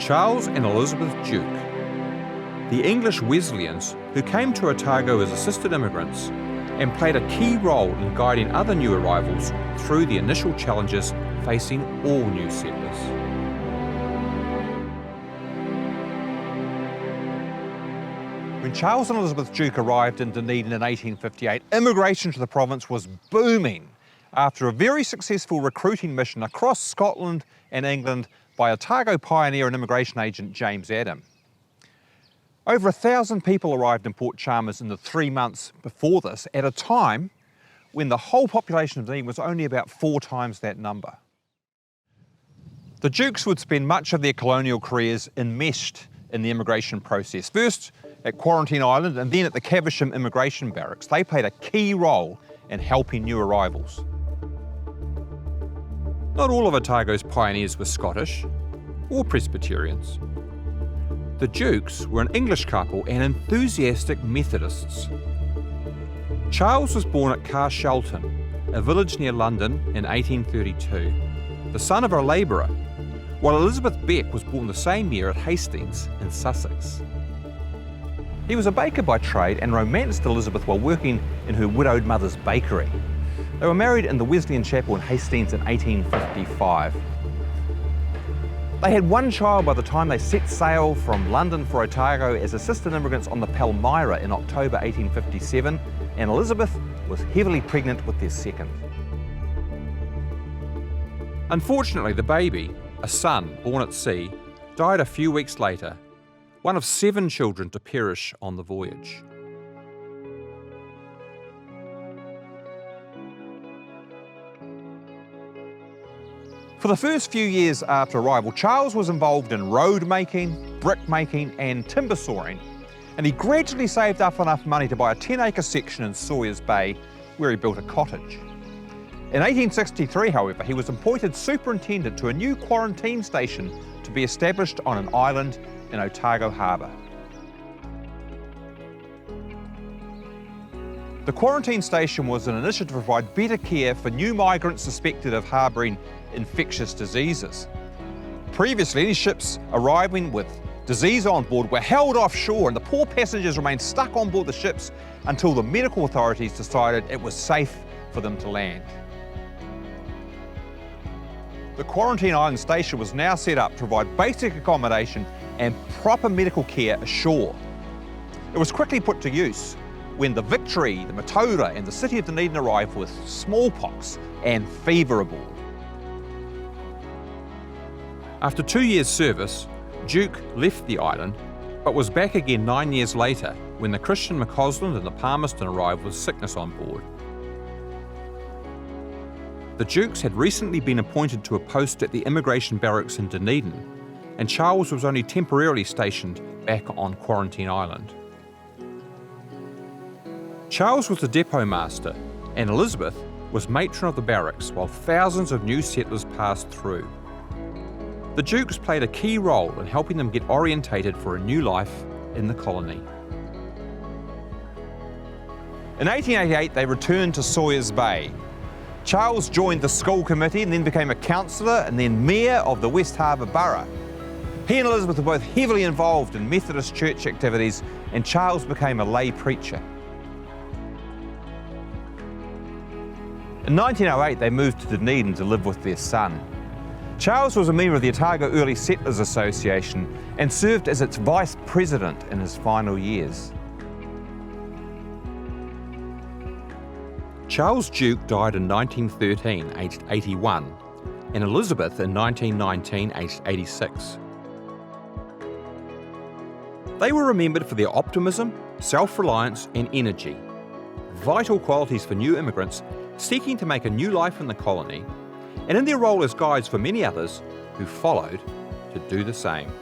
Charles and Elizabeth Duke, the English Wesleyans who came to Otago as assisted immigrants and played a key role in guiding other new arrivals through the initial challenges facing all new settlers. When Charles and Elizabeth Duke arrived in Dunedin in 1858, immigration to the province was booming after a very successful recruiting mission across Scotland and England by Otago pioneer and immigration agent James Adam. Over 1,000 people arrived in Port Chalmers in the 3 months before this, at a time when the whole population of Dunedin was only about 4 times that number. The Dukes would spend much of their colonial careers enmeshed in the immigration process. First at Quarantine Island and then at the Caversham Immigration Barracks. They played a key role in helping new arrivals. Not all of Otago's pioneers were Scottish or Presbyterians. The Dukes were an English couple and enthusiastic Methodists. Charles was born at Carshalton, a village near London, in 1832, the son of a labourer, while Elizabeth Beck was born the same year at Hastings in Sussex. He was a baker by trade and romanced Elizabeth while working in her widowed mother's bakery. They were married in the Wesleyan chapel in Hastings in 1855. They had one child by the time they set sail from London for Otago as assisted immigrants on the Palmyra in October 1857, and Elizabeth was heavily pregnant with their second. Unfortunately, the baby, a son born at sea, died a few weeks later, one of 7 children to perish on the voyage. For the first few years after arrival, Charles was involved in road making, brick making and timber sawing, and he gradually saved up enough money to buy a 10-acre section in Sawyers Bay where he built a cottage. In 1863, however, he was appointed superintendent to a new quarantine station to be established on an island in Otago Harbour. The quarantine station was an initiative to provide better care for new migrants suspected of harbouring infectious diseases. Previously, any ships arriving with disease on board were held offshore and the poor passengers remained stuck on board the ships until the medical authorities decided it was safe for them to land. The Quarantine Island station was now set up to provide basic accommodation and proper medical care ashore. It was quickly put to use when the Victory, the Matoda and the city of Dunedin arrived with smallpox and fever aboard. After 2 years' service, Duke left the island, but was back again 9 years later when the Christian McCausland and the Palmerston arrived with sickness on board. The Dukes had recently been appointed to a post at the Immigration Barracks in Dunedin, and Charles was only temporarily stationed back on Quarantine Island. Charles was the depot master, and Elizabeth was matron of the barracks while thousands of new settlers passed through. The Dukes played a key role in helping them get orientated for a new life in the colony. In 1888, they returned to Sawyers Bay. Charles joined the school committee and then became a councillor and then mayor of the West Harbour Borough. He and Elizabeth were both heavily involved in Methodist church activities, and Charles became a lay preacher. In 1908, they moved to Dunedin to live with their son. Charles was a member of the Otago Early Settlers Association and served as its vice president in his final years. Charles Duke died in 1913, aged 81, and Elizabeth in 1919, aged 86. They were remembered for their optimism, self-reliance and energy, vital qualities for new immigrants seeking to make a new life in the colony, and in their role as guides for many others who followed to do the same.